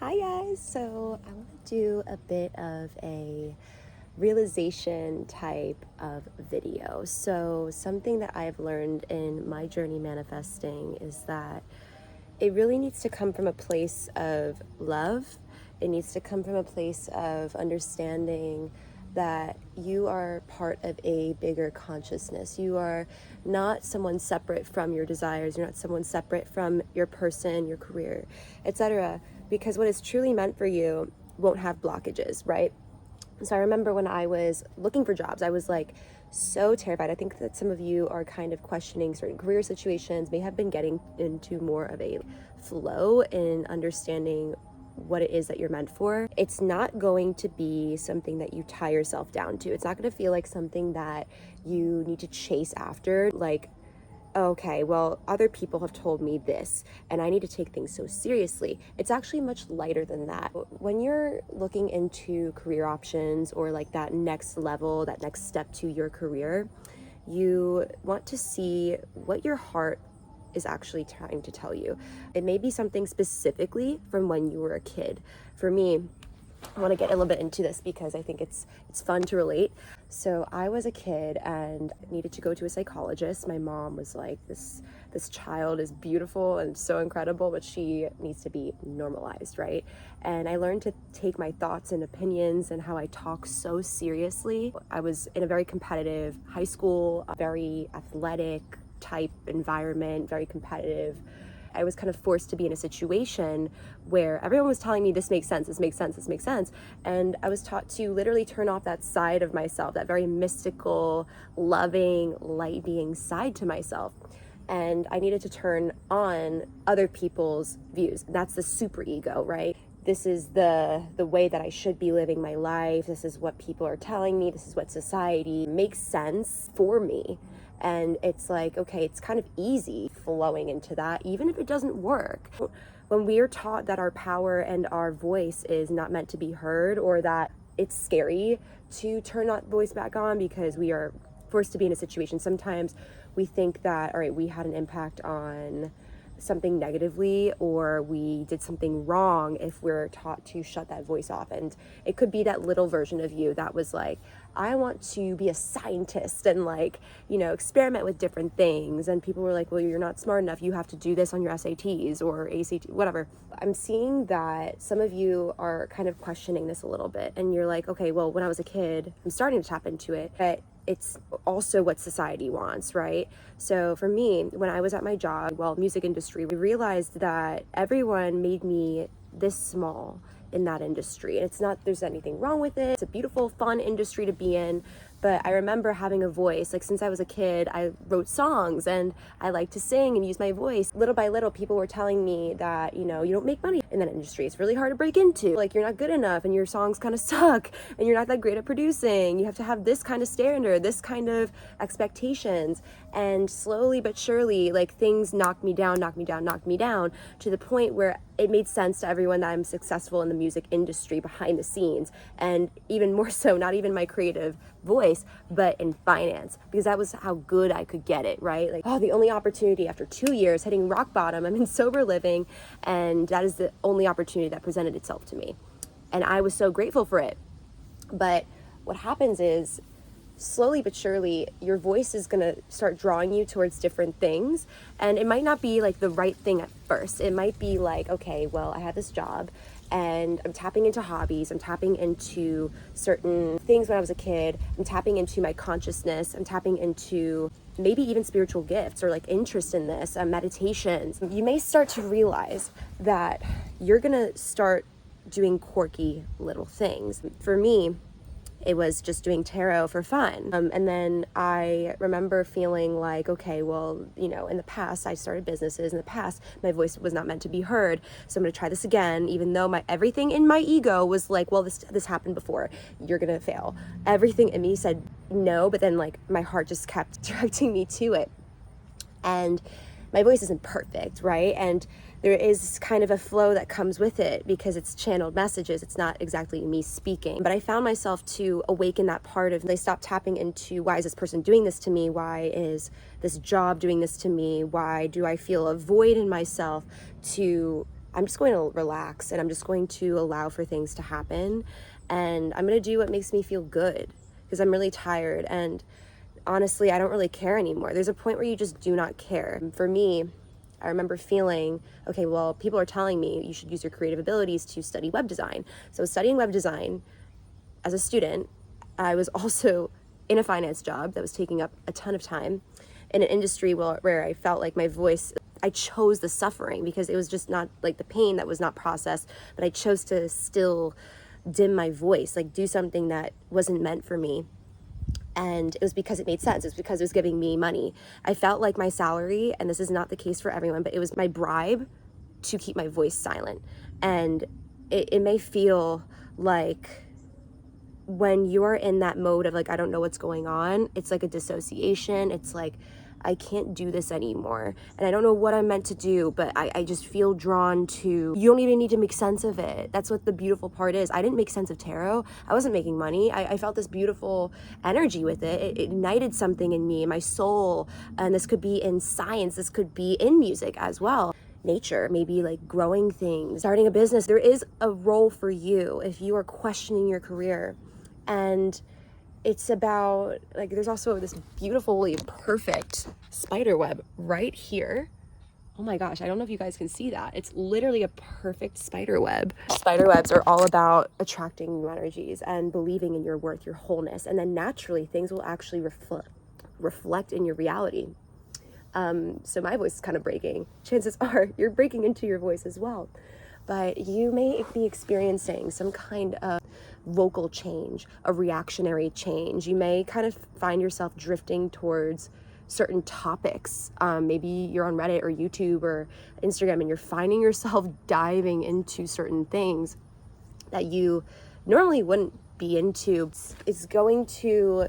Hi guys, so I want to do a bit of a realization type of video. So something that I've learned in my journey manifesting is that it really needs to come from a place of love. It needs to come from a place of understanding that you are part of a bigger consciousness. You are not someone separate from your desires. You're not someone separate from your person, your career, etc. Because what is truly meant for you won't have blockages, right? So I remember when I was looking for jobs, I was like so terrified. I think that some of you are kind of questioning certain career situations, may have been getting into more of a flow in understanding what it is that you're meant for. It's not going to be something that you tie yourself down to. It's not going to feel like something that you need to chase after, like, okay, well, other people have told me this, and I need to take things so seriously. It's actually much lighter than that. When you're looking into career options or like that next level, that next step to your career, you want to see what your heart is actually trying to tell you. It may be something specifically from when you were a kid. For me, I want to get a little bit into this because I think it's fun to relate. So I was a kid and needed to go to a psychologist. My mom was like, this child is beautiful and so incredible, but she needs to be normalized, right? And I learned to take my thoughts and opinions and how I talk so seriously. I was in a very competitive high school, a very athletic type environment, very competitive. I was kind of forced to be in a situation where everyone was telling me this makes sense, this makes sense, this makes sense. And I was taught to literally turn off that side of myself, that very mystical, loving, light being side to myself. And I needed to turn on other people's views. That's the super ego, right? This is the way that I should be living my life. This is what people are telling me. This is what society makes sense for me. And it's like, okay, it's kind of easy flowing into that, even if it doesn't work. When we are taught that our power and our voice is not meant to be heard, or that it's scary to turn that voice back on because we are forced to be in a situation, sometimes we think that, all right, we had an impact on something negatively, or we did something wrong if we're taught to shut that voice off. And it could be that little version of you that was like, I want to be a scientist and experiment with different things. And people were like, well, you're not smart enough. You have to do this on your SATs or ACT, whatever. I'm seeing that some of you are kind of questioning this a little bit. And you're like, okay, well, when I was a kid, I'm starting to tap into it. But it's also what society wants, right? So for me, when I was at my job, music industry, we realized that everyone made me this small in that industry. And it's not, there's anything wrong with it. It's a beautiful, fun industry to be in. But I remember having a voice. Like, since I was a kid, I wrote songs and I like to sing and use my voice. Little by little, people were telling me that, you don't make money in that industry. It's really hard to break into. Like, you're not good enough and your songs kind of suck and you're not that great at producing. You have to have this kind of standard, this kind of expectations. And slowly but surely, like, things knocked me down to the point where it made sense to everyone that I'm successful in the music industry behind the scenes. And even more so, not even my creative voice, but in finance, because that was how good I could get it, right? Like, the only opportunity after 2 years hitting rock bottom, I'm in sober living, and that is the only opportunity that presented itself to me. And I was so grateful for it. But what happens is, slowly but surely, your voice is going to start drawing you towards different things. And it might not be like the right thing at first. It might be like, okay, well, I have this job and I'm tapping into hobbies. I'm tapping into certain things when I was a kid. I'm tapping into my consciousness. I'm tapping into maybe even spiritual gifts or like interest in this, meditations. You may start to realize that you're going to start doing quirky little things. For me, it was just doing tarot for fun. And then I remember feeling like, okay, well, in the past, I started businesses. In the past, my voice was not meant to be heard. So I'm going to try this again, even though everything in my ego was like, well, this happened before. You're going to fail. Everything in me said no, but then like my heart just kept directing me to it. And my voice isn't perfect, right? And there is kind of a flow that comes with it because it's channeled messages. It's not exactly me speaking. But I found myself to awaken that part of, they stopped tapping into, why is this person doing this to me? Why is this job doing this to me? Why do I feel a void in myself to I'm just going to relax and I'm just going to allow for things to happen. And I'm going to do what makes me feel good because I'm really tired. And honestly, I don't really care anymore. There's a point where you just do not care. For me, I remember feeling, okay, well, people are telling me you should use your creative abilities to study web design. So studying web design as a student, I was also in a finance job that was taking up a ton of time in an industry where I felt like my voice, I chose the suffering because it was just not like the pain that was not processed, but I chose to still dim my voice, like do something that wasn't meant for me. And it was because it made sense. It was because it was giving me money. I felt like my salary, and this is not the case for everyone, but it was my bribe to keep my voice silent. And it may feel like when you're in that mode of like, I don't know what's going on, it's like a dissociation. It's like, I can't do this anymore. And I don't know what I'm meant to do, but I just feel drawn to, you don't even need to make sense of it. That's what the beautiful part is. I didn't make sense of tarot. I wasn't making money. I felt this beautiful energy with it. It ignited something in me, in my soul. And this could be in science. This could be in music as well. Nature, maybe like growing things, starting a business. There is a role for you if you are questioning your career. And it's about, like, there's also this beautifully perfect spider web right here. Oh my gosh, I don't know if you guys can see that. It's literally a perfect spider web. Spider webs are all about attracting new energies and believing in your worth, your wholeness. And then naturally, things will actually reflect in your reality. So my voice is kind of breaking. Chances are you're breaking into your voice as well. But you may be experiencing some kind of vocal change, a reactionary change. You may kind of find yourself drifting towards certain topics. Maybe you're on Reddit or YouTube or Instagram and you're finding yourself diving into certain things that you normally wouldn't be into. It's going to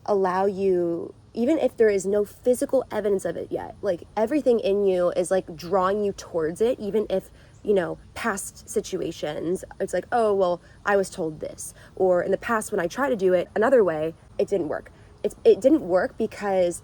allow you, even if there is no physical evidence of it yet, like everything in you is like drawing you towards it, even if, you know, past situations, it's like, oh, well, I was told this. Or in the past, when I tried to do it another way, it didn't work. It didn't work because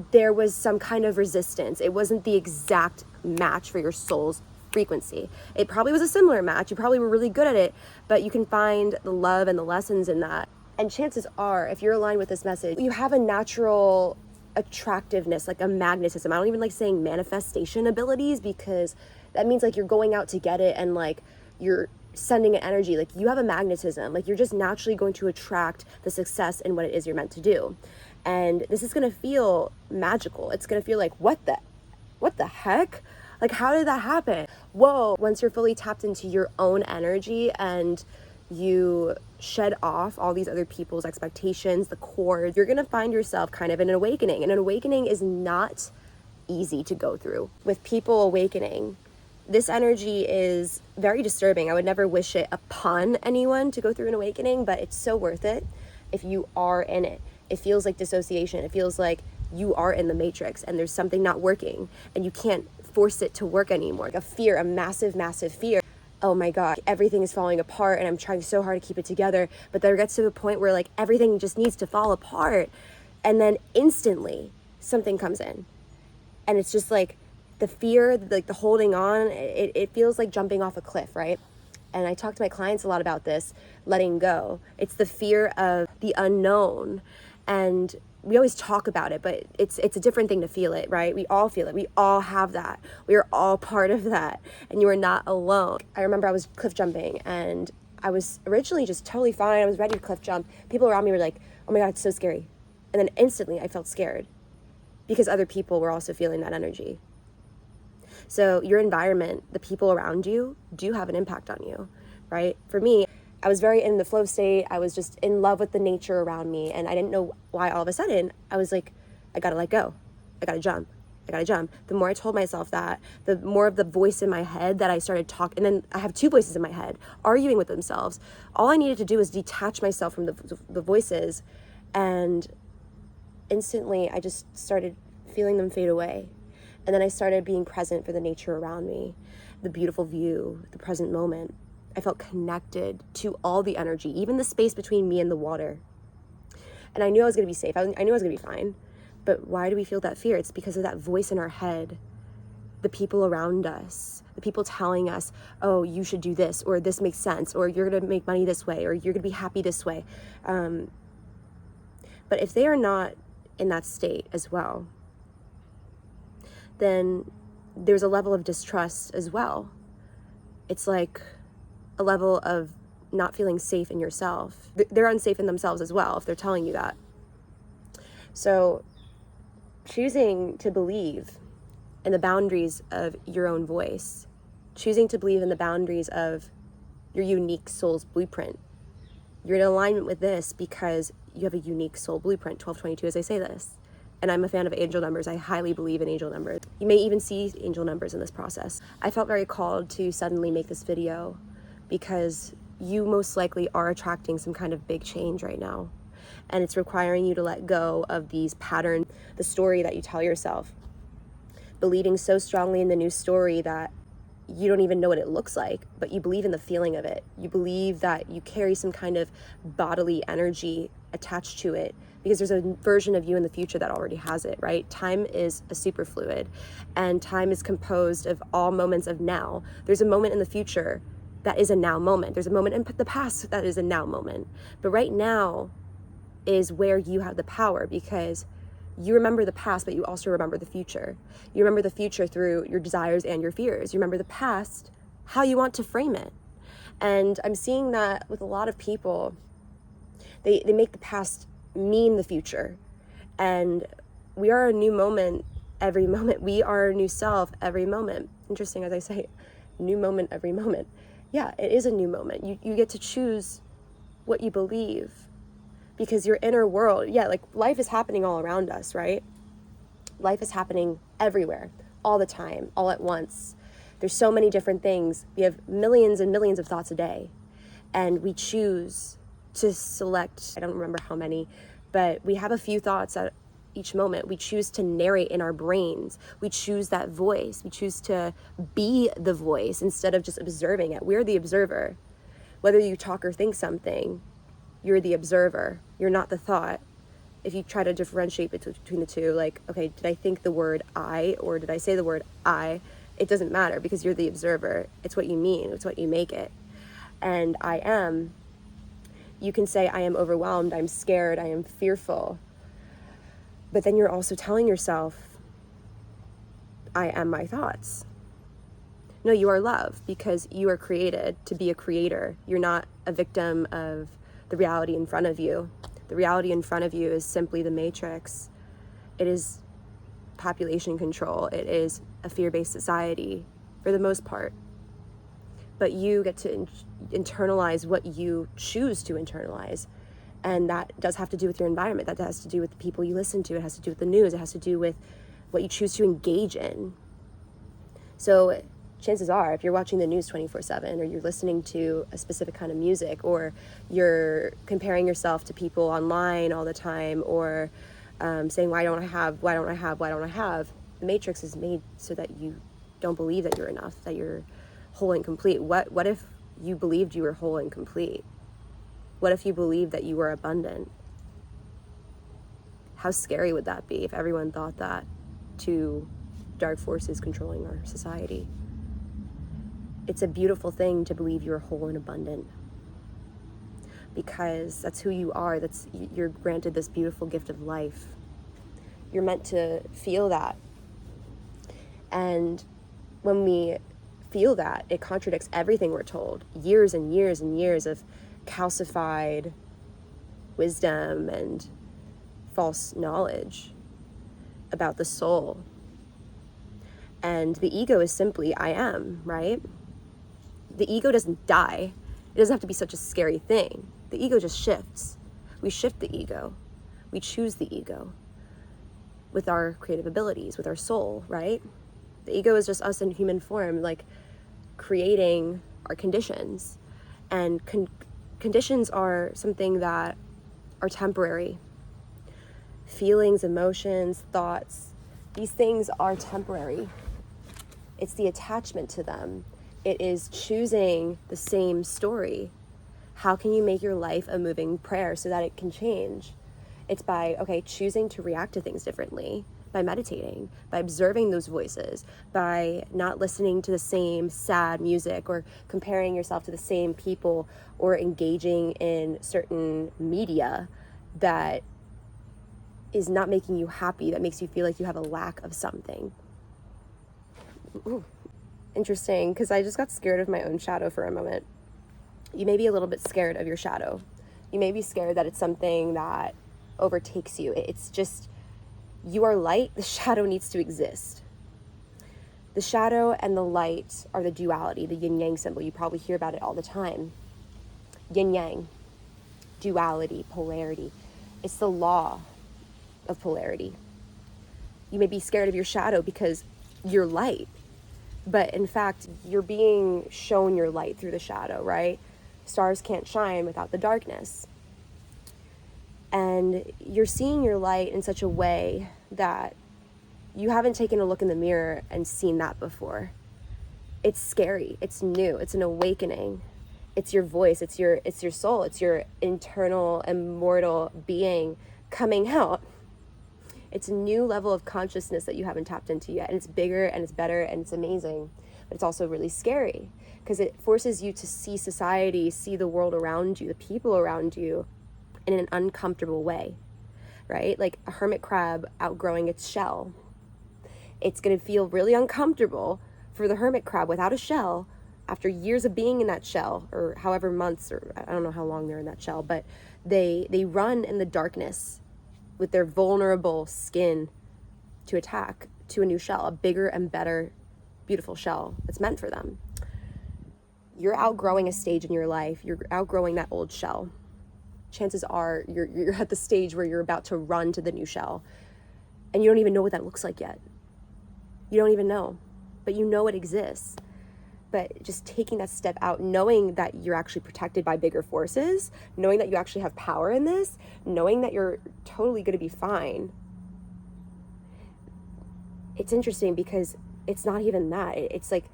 there was some kind of resistance. It wasn't the exact match for your soul's frequency. It probably was a similar match. You probably were really good at it, but you can find the love and the lessons in that. And chances are, if you're aligned with this message, you have a natural attractiveness, like a magnetism. I don't even like saying manifestation abilities because that means like you're going out to get it and like you're sending an energy. Like you have a magnetism, like you're just naturally going to attract the success in what it is you're meant to do. And this is going to feel magical. It's going to feel like, what the heck? Like, how did that happen? Whoa. Once you're fully tapped into your own energy and you shed off all these other people's expectations, the cords, you're going to find yourself kind of in an awakening. And an awakening is not easy to go through. With people awakening, this energy is very disturbing. I would never wish it upon anyone to go through an awakening, but it's so worth it if you are in it. It feels like dissociation. It feels like you are in the matrix and there's something not working and you can't force it to work anymore. Like a fear, a massive, massive fear. Oh my God, everything is falling apart and I'm trying so hard to keep it together. But there gets to a point where like everything just needs to fall apart. And then instantly something comes in. And it's just like the fear, like the holding on, it feels like jumping off a cliff, right? And I talk to my clients a lot about this, letting go. It's the fear of the unknown. And we always talk about it, but it's a different thing to feel it, right? We all feel it. We all have that. We are all part of that. And you are not alone. I remember I was cliff jumping and I was originally just totally fine. I was ready to cliff jump. People around me were like, oh my God, it's so scary. And then instantly I felt scared because other people were also feeling that energy. So your environment, the people around you do have an impact on you, right? For me, I was very in the flow state. I was just in love with the nature around me. And I didn't know why all of a sudden I was like, I gotta let go. I gotta jump. I gotta jump. The more I told myself that, the more of the voice in my head that I started talking. And then I have two voices in my head arguing with themselves. All I needed to do was detach myself from the voices. And instantly I just started feeling them fade away. And then I started being present for the nature around me, the beautiful view, the present moment. I felt connected to all the energy, even the space between me and the water. And I knew I was going to be safe. I knew I was going to be fine. But why do we feel that fear? It's because of that voice in our head the people around us, the people telling us, oh, you should do this, or this makes sense, or you're going to make money this way, or you're going to be happy this way. But if they are not in that state as well, then there's a level of distrust as well. It's like a level of not feeling safe in yourself. They're unsafe in themselves as well if they're telling you that. So choosing to believe in the boundaries of your own voice, choosing to believe in the boundaries of your unique soul's blueprint. You're in alignment with this because you have a unique soul blueprint, 1222 as I say this. And I'm a fan of angel numbers. I highly believe in angel numbers. You may even see angel numbers in this process. I felt very called to suddenly make this video because you most likely are attracting some kind of big change right now. And it's requiring you to let go of these patterns, the story that you tell yourself, believing so strongly in the new story that you don't even know what it looks like, but you believe in the feeling of it. You believe that you carry some kind of bodily energy attached to it because there's a version of you in the future that already has it, right? Time is a superfluid, and time is composed of all moments of now. There's a moment in the future that is a now moment. There's a moment in the past that is a now moment. But right now is where you have the power, because you remember the past, but you also remember the future. You remember the future through your desires and your fears. You remember the past, how you want to frame it. And I'm seeing that with a lot of people. They make the past mean the future. And we are a new moment every moment. We are a new self every moment. Interesting, as I say, new moment every moment. Yeah, it is a new moment. You get to choose what you believe. Because your inner world, like life is happening all around us, right? Life is happening everywhere, all the time, all at once. There's so many different things. We have millions and millions of thoughts a day. And we choose to select, I don't remember how many, but we have a few thoughts at each moment. We choose to narrate in our brains. We choose that voice. We choose to be the voice instead of just observing it. We're the observer. Whether you talk or think something, you're the observer. You're not the thought. If you try to differentiate between the two, like, okay, did I think the word I or did I say the word I? It doesn't matter because you're the observer. It's what you mean. It's what you make it. And I am. You can say I am overwhelmed, I'm scared, I am fearful. But then you're also telling yourself, I am my thoughts. No, you are love because you are created to be a creator. You're not a victim of the reality in front of you. The reality in front of you is simply the matrix. It is population control. It is a fear-based society for the most part. But you get to internalize what you choose to internalize. And that does have to do with your environment. That has to do with the people you listen to. It has to do with the news. It has to do with what you choose to engage in. So chances are, if you're watching the news 24/7, or you're listening to a specific kind of music, or you're comparing yourself to people online all the time, or saying, why don't I have, the matrix is made so that you don't believe that you're enough, that you're whole and complete. What if you believed you were whole and complete? What if you believed that you were abundant? How scary would that be if everyone thought that to dark forces controlling our society? It's a beautiful thing to believe you're whole and abundant, because that's who you are. You're granted this beautiful gift of life. You're meant to feel that. And when we feel that, it contradicts everything we're told. Years and years and years of calcified wisdom and false knowledge about the soul. And the ego is simply I am, right? The ego doesn't die. It doesn't have to be such a scary thing. The ego just shifts. We shift the ego. We choose the ego with our creative abilities, with our soul, right? The ego is just us in human form, like creating our conditions. And conditions are something that are temporary. Feelings, emotions, thoughts, these things are temporary. It's the attachment to them. It is choosing the same story. How can you make your life a moving prayer so that it can change? It's by, choosing to react to things differently, by meditating, by observing those voices, by not listening to the same sad music or comparing yourself to the same people or engaging in certain media that is not making you happy, that makes you feel like you have a lack of something. Ooh. Interesting, because I just got scared of my own shadow for a moment. You may be a little bit scared of your shadow. You may be scared that it's something that overtakes you. It's just, you are light, the shadow needs to exist. The shadow and the light are the duality, the yin-yang symbol. You probably hear about it all the time. Yin-yang, duality, polarity. It's the law of polarity. You may be scared of your shadow because you're light, but in fact, you're being shown your light through the shadow, right? Stars can't shine without the darkness. And you're seeing your light in such a way that you haven't taken a look in the mirror and seen that before. It's scary, it's new, it's an awakening. It's your voice, it's your soul, it's your internal immortal being coming out. It's a new level of consciousness that you haven't tapped into yet. And it's bigger and it's better and it's amazing. But it's also really scary because it forces you to see society, see the world around you, the people around you in an uncomfortable way, right? Like a hermit crab outgrowing its shell. It's going to feel really uncomfortable for the hermit crab without a shell after years of being in that shell, or however months, or I don't know how long they're in that shell, but they run in the darkness with their vulnerable skin to attack to a new shell, a bigger and better, beautiful shell that's meant for them. You're outgrowing a stage in your life. You're outgrowing that old shell. Chances are you're at the stage where you're about to run to the new shell, and you don't even know what that looks like yet. You don't even know, but you know it exists. But just taking that step out, knowing that you're actually protected by bigger forces, knowing that you actually have power in this, knowing that you're totally going to be fine. It's interesting because it's not even that. It's like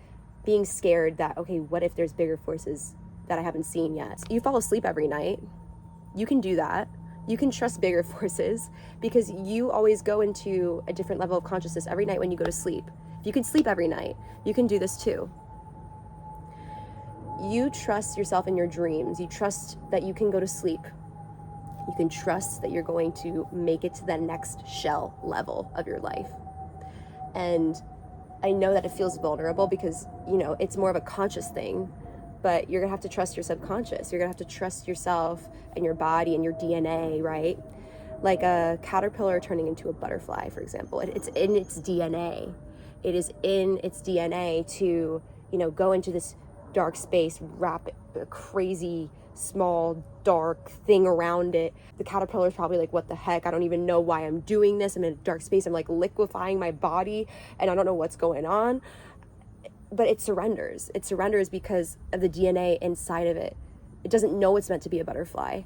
being scared that, okay, what if there's bigger forces that I haven't seen yet? You fall asleep every night. You can do that. You can trust bigger forces because you always go into a different level of consciousness every night when you go to sleep. If you can sleep every night, you can do this too. You trust yourself in your dreams. You trust that you can go to sleep. You can trust that you're going to make it to the next shell level of your life. And I know that it feels vulnerable because, it's more of a conscious thing, but you're gonna have to trust your subconscious. You're gonna have to trust yourself and your body and your DNA, right? Like a caterpillar turning into a butterfly, for example. It's in its DNA. It is in its DNA to, go into this dark space, wrap a crazy small dark thing around it. The caterpillar is probably like, what the heck? I don't even know why I'm doing this. I'm in a dark space. I'm like liquefying my body and I don't know what's going on. But it surrenders. It surrenders because of the DNA inside of it. It doesn't know it's meant to be a butterfly.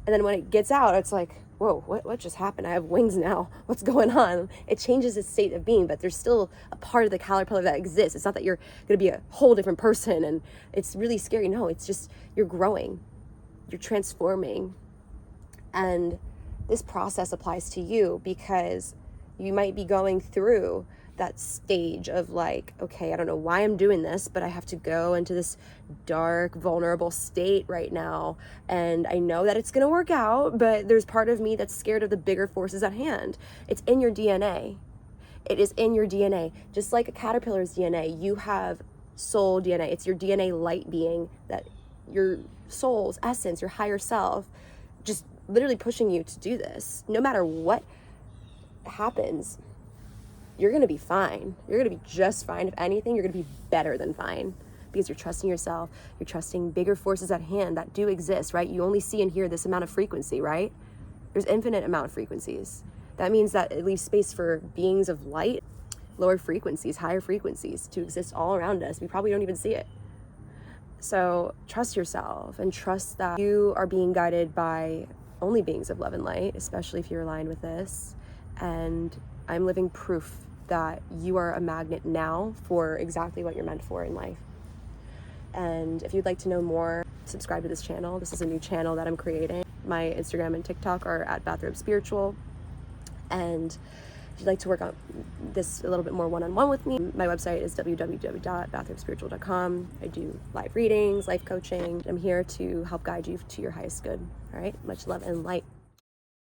And then when it gets out, it's like, whoa, what just happened? I have wings now. What's going on? It changes its state of being, but there's still a part of the caterpillar that exists. It's not that you're going to be a whole different person and it's really scary. No, it's just you're growing. You're transforming. And this process applies to you because you might be going through that stage of like, okay, I don't know why I'm doing this, but I have to go into this dark, vulnerable state right now. And I know that it's going to work out, but there's part of me that's scared of the bigger forces at hand. It's in your DNA. It is in your DNA. Just like a caterpillar's DNA, you have soul DNA. It's your DNA light being, that your soul's essence, your higher self, just literally pushing you to do this. No matter what happens, you're going to be fine. You're going to be just fine. If anything, you're going to be better than fine because you're trusting yourself. You're trusting bigger forces at hand that do exist, right? You only see and hear this amount of frequency, right? There's infinite amount of frequencies. That means that it leaves space for beings of light, lower frequencies, higher frequencies to exist all around us. We probably don't even see it. So trust yourself and trust that you are being guided by only beings of love and light, especially if you're aligned with this. And I'm living proof that you are a magnet now for exactly what you're meant for in life. And if you'd like to know more, subscribe to this channel. This is a new channel that I'm creating. My Instagram and TikTok are at Bathrobe Spiritual. And If you'd like to work on this a little bit more one-on-one with me, my website is www.bathroomspiritual.com. I do live readings, life coaching. I'm here to help guide you to your highest good. All right, much love and light.